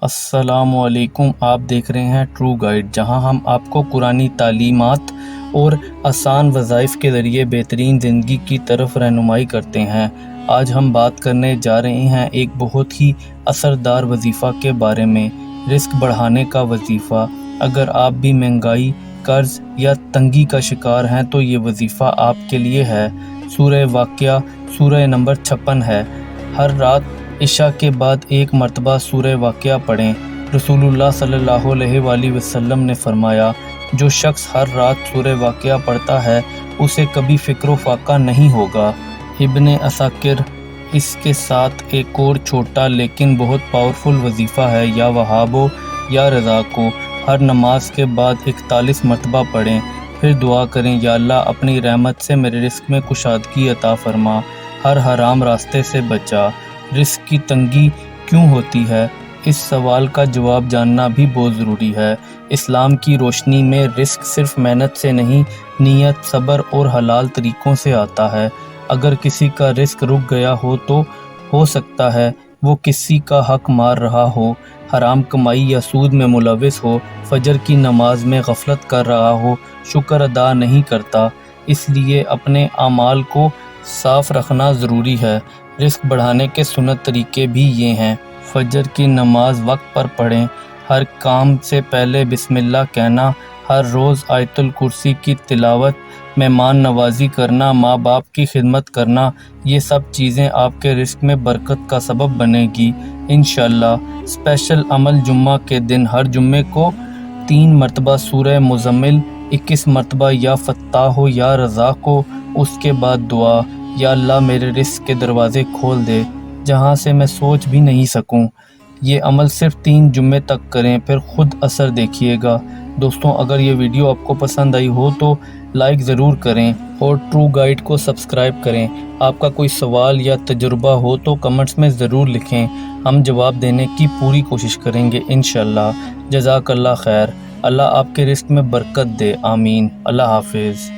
السلام علیکم، آپ دیکھ رہے ہیں ٹرو گائیڈ، جہاں ہم آپ کو قرآنی تعلیمات اور آسان وظائف کے ذریعے بہترین زندگی کی طرف رہنمائی کرتے ہیں۔ آج ہم بات کرنے جا رہے ہیں ایک بہت ہی اثردار وظیفہ کے بارے میں، رزق بڑھانے کا وظیفہ۔ اگر آپ بھی مہنگائی، قرض یا تنگی کا شکار ہیں تو یہ وظیفہ آپ کے لیے ہے۔ سورہ واقعہ سورہ نمبر 56 ہے۔ ہر رات عشاء کے بعد ایک مرتبہ سورہ واقعہ پڑھیں۔ رسول اللہ صلی اللہ علیہ وآلہ وسلم نے فرمایا، جو شخص ہر رات سورہ واقعہ پڑھتا ہے اسے کبھی فکر و فاقہ نہیں ہوگا۔ ابن عساکر اس کے ساتھ ایک اور چھوٹا لیکن بہت پاورفل وظیفہ ہے، یا وہابو یا رضا کو ہر نماز کے بعد 41 مرتبہ پڑھیں، پھر دعا کریں، یا اللہ اپنی رحمت سے میرے رزق میں کشادگی عطا فرما، ہر حرام راستے سے بچا۔ رزق کی تنگی کیوں ہوتی ہے؟ اس سوال کا جواب جاننا بھی بہت ضروری ہے۔ اسلام کی روشنی میں رزق صرف محنت سے نہیں، نیت، صبر اور حلال طریقوں سے آتا ہے۔ اگر کسی کا رزق رک گیا ہو تو ہو سکتا ہے وہ کسی کا حق مار رہا ہو، حرام کمائی یا سود میں ملوث ہو، فجر کی نماز میں غفلت کر رہا ہو، شکر ادا نہیں کرتا۔ اس لیے اپنے اعمال کو صاف رکھنا ضروری ہے۔ رزق بڑھانے کے سنت طریقے بھی یہ ہیں۔ فجر کی نماز وقت پر پڑھیں، ہر کام سے پہلے بسم اللہ کہنا، ہر روز آیت الکرسی کی تلاوت، مہمان نوازی کرنا، ماں باپ کی خدمت کرنا، یہ سب چیزیں آپ کے رزق میں برکت کا سبب بنے گی انشاءاللہ۔ اسپیشل عمل جمعہ کے دن ہر جمعے کو 3 مرتبہ سورہ مزمل، 21 مرتبہ یا فتاح یا رزاق کو، اس کے بعد دعا، یا اللہ میرے رزق کے دروازے کھول دے جہاں سے میں سوچ بھی نہیں سکوں۔ یہ عمل صرف 3 جمعے تک کریں، پھر خود اثر دیکھیے گا۔ دوستوں، اگر یہ ویڈیو آپ کو پسند آئی ہو تو لائک ضرور کریں اور ٹرو گائیڈ کو سبسکرائب کریں۔ آپ کا کوئی سوال یا تجربہ ہو تو کمنٹس میں ضرور لکھیں، ہم جواب دینے کی پوری کوشش کریں گے انشاءاللہ۔ جزاک اللہ خیر۔ اللہ آپ کے رزق میں برکت دے، آمین۔ اللہ حافظ۔